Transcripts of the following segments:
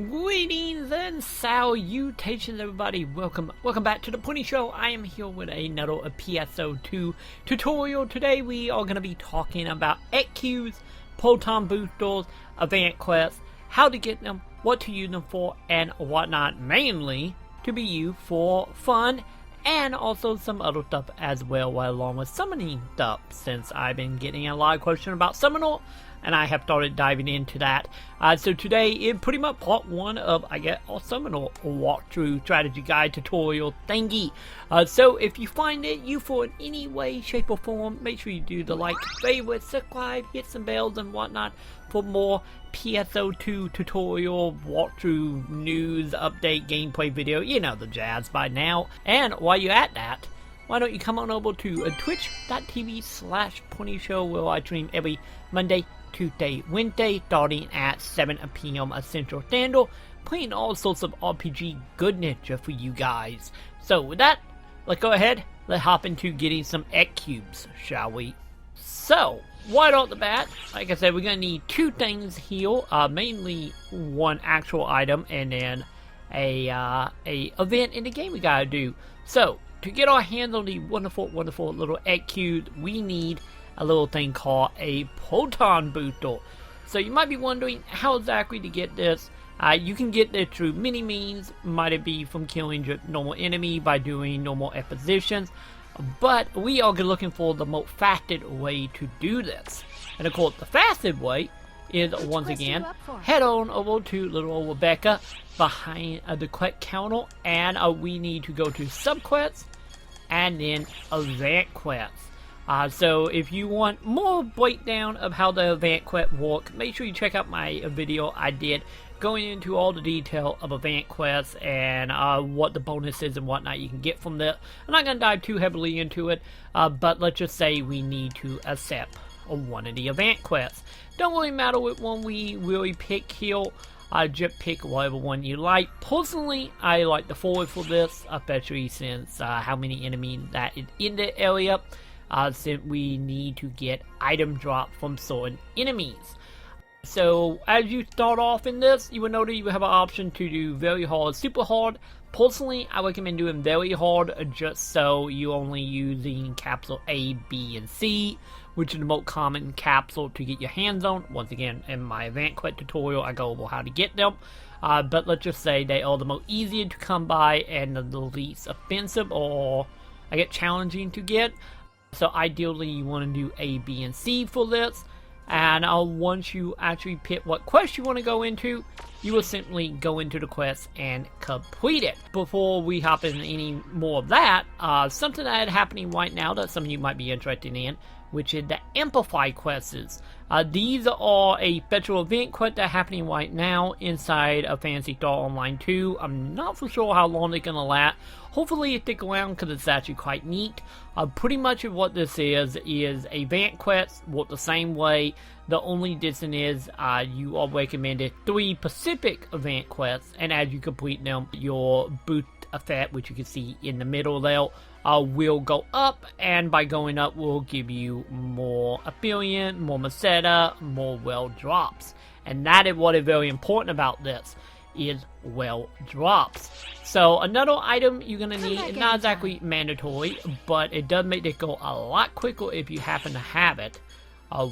Greetings and salutations, everybody. Welcome back to the Pony Show. I am here with another PSO2 tutorial. Today we are going to be talking about Excubes, photon boosters, event quests, how to get them, what to use them for, and whatnot. Mainly to be used for fun and also some other stuff as well, along with summoning stuff, since I've been getting a lot of questions about Summoner, and I have started diving into that. So today is pretty much part one of, I guess, a Summoner walkthrough strategy guide tutorial thingy. So if you find it useful in any way, shape, or form, make sure you do the like, favorite, subscribe, hit some bells and whatnot for more PSO2 tutorial, walkthrough, news, update, gameplay video, you know the jazz by now. And while you're at that, why don't you come on over to twitch.tv/ponyshow, where I stream every Monday, Tuesday, Wednesday, starting at 7 p.m. Central Standard, playing all sorts of RPG goodness just for you guys. So with that, let's go ahead, let's hop into getting some Excubes, shall we? So, right off the bat, like I said, we're going to need two things here, mainly one actual item and then a event in the game we gotta do. So, to get our hands on the wonderful little Excube, we need a little thing called a photon booster. So you might be wondering how exactly to get this. You can get this through many means. Might it be from killing your normal enemy by doing normal expositions, but we are looking for the most fastest way to do this. And of course, the fastest way is, once again, head on over to little old Rebecca behind the quest counter, and we need to go to subquests and then event quests. So if you want more breakdown of how the event quest work, make sure you check out my video I did going into all the detail of event quests and what the bonuses and whatnot you can get from there. I'm not going to dive too heavily into it, but let's just say we need to accept one of the event quests. Don't really matter which one we really pick here. Just pick whatever one you like. Personally, I like the forward for this, especially since how many enemies that is in the area. Since we need to get item drop from certain enemies. So as you start off in this, you will notice you have an option to do very hard, super hard. Personally, I recommend doing very hard, just so you're only using capsule A, B, and C, which is the most common capsule to get your hands on. Once again, in my event quest tutorial, I go over how to get them. But let's just say they are the most easier to come by and the least offensive, or I get challenging to get. So ideally you want to do A, B, and C for this, and once you actually pick what quest you want to go into, you will simply go into the quest and complete it. Before we hop into any more of that, something that is happening right now that some of you might be interested in, which is the Amplify quests. These are a special event quest that are happening right now inside of Phantasy Star Online 2. I'm not for sure how long they're going to last. Hopefully it stick around because it's actually quite neat. Pretty much of what this is event quests work the same way. The only difference is you are recommended 3 specific event quests, and as you complete them, your boost effect, which you can see in the middle there, will go up, and by going up will give you more experience, more meseta, more well drops. And that is what is very important about this, is well drops. So another item you're going to need, it's not exactly mandatory, but it does make it go a lot quicker if you happen to have it,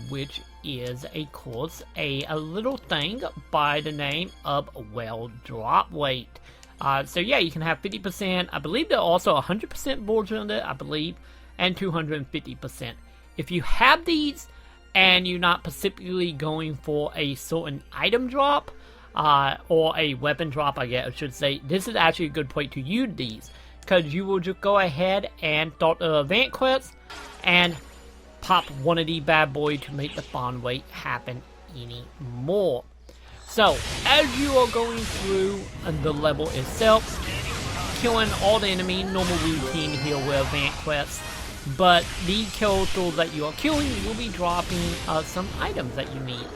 which is of course a little thing by the name of well drop rate. So yeah, you can have 50%, I believe there are also 100% version of it, I believe, and 250%. If you have these, and you're not specifically going for a certain item drop, or a weapon drop, I guess I should say, this is actually a good point to use these, because you will just go ahead and start the event quest, and pop one of these bad boys to make the bond rate happen anymore. So, as you are going through the level itself, killing all the enemy, normal routine here with event quests, but the characters that you are killing will be dropping some items that you need,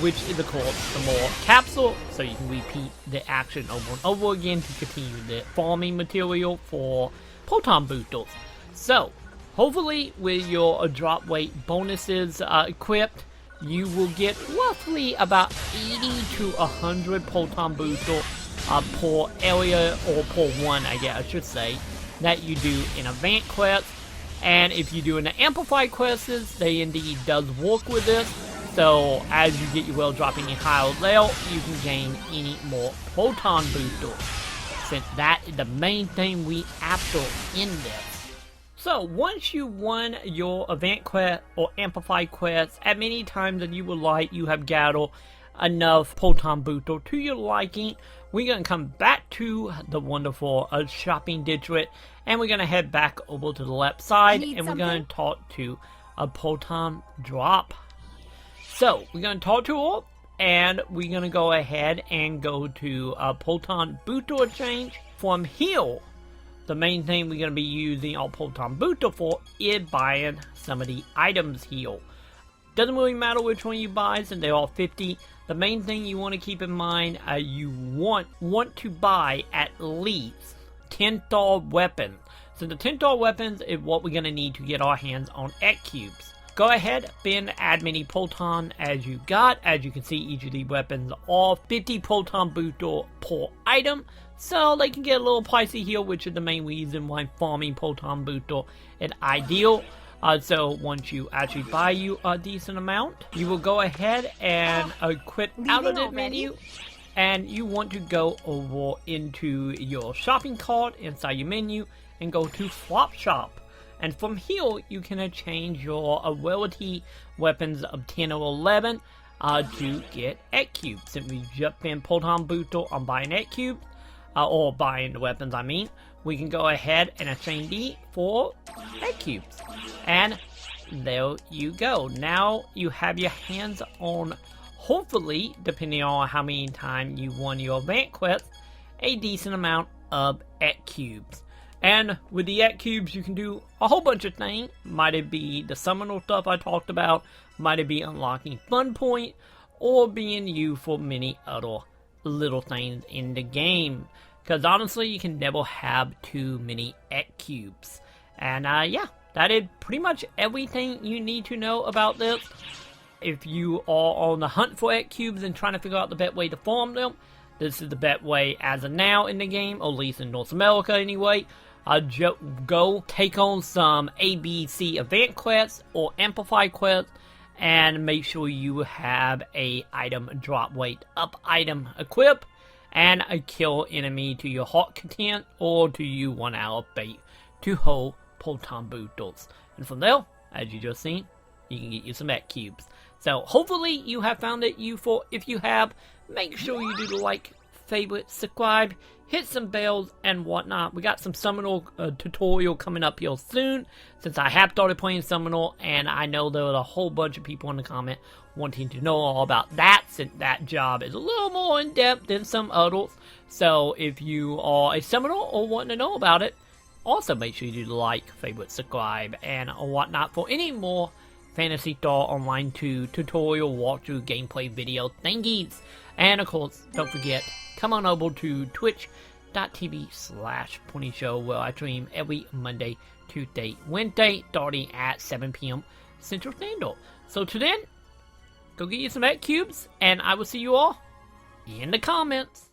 which is of course some more capsule, so you can repeat the action over and over again to continue the farming material for photon boosters. So, hopefully with your drop rate bonuses equipped, you will get roughly about 80 to 100 photon booster per area, or per one, I guess I should say, that you do in event quests. And if you do in the amplified quests, they indeed does work with this. So as you get your well dropping in higher level, you can gain any more photon boosters, since that is the main thing we after in this. So once you won your event quest or amplified quest as many times as you would like, you have gathered enough photon booster to your liking, we're going to come back to the wonderful shopping district, and we're going to head back over to the left side, and we're going to talk to a photon drop. So we're going to talk to her, and we're going to go ahead and go to a photon booster exchange. From here, the main thing we're going to be using our photon booster for is buying some of the items here. Doesn't really matter which one you buy, since they're all 50. The main thing you want to keep in mind, you want to buy at least 10-star weapons. So the 10-star weapons is what we're going to need to get our hands on Excubes. Go ahead, spend as many photon as you got. As you can see, each of these weapons are 50 photon booster per item. So they can get a little pricey here, which is the main reason why farming photon booster is ideal. So once you actually buy you a decent amount, you will go ahead and quit out of the menu, and you want to go over into your shopping cart inside your menu and go to swap shop. And from here, you can change your ability weapons of 10 or 11 to get Excubes. Simply jump in photon booster on buying Excubes, or buying the weapons, I mean. We can go ahead and exchange these for Excubes. And there you go. Now you have your hands on, hopefully, depending on how many times you won your event quest, a decent amount of Excubes. And with the Excubes, you can do a whole bunch of things. Might it be the summoner stuff I talked about, might it be unlocking fun point, or being used for many other little things in the game. Because honestly, you can never have too many Excubes. And yeah, that is pretty much everything you need to know about this. If you are on the hunt for Excubes and trying to figure out the best way to farm them, this is the best way as of now in the game, or at least in North America anyway. Go take on some ABC event quests or amplified quests, and make sure you have a item drop rate up item equipped, and a kill enemy to your heart content, or to you 1 hour bait to hold photon boosters. And from there, as you just seen, you can get you some Excubes. So hopefully you have found it useful. If you have, make sure you do the like, favorite, subscribe, hit some bells and whatnot. We got some Summoner tutorial coming up here soon, since I have started playing Summoner, and I know there was a whole bunch of people in the comment wanting to know all about that, since that job is a little more in depth than some others. So if you are a Summoner or want to know about it, also make sure you do the like, favorite, subscribe, and whatnot for any more Phantasy Star Online 2 tutorial walkthrough gameplay video thingies. And of course, don't forget, come on over to twitch.tv/PonyShow, where I stream every Monday, Tuesday, Wednesday, starting at 7 p.m. Central Standard. So till then, go get you some Excubes, and I will see you all in the comments.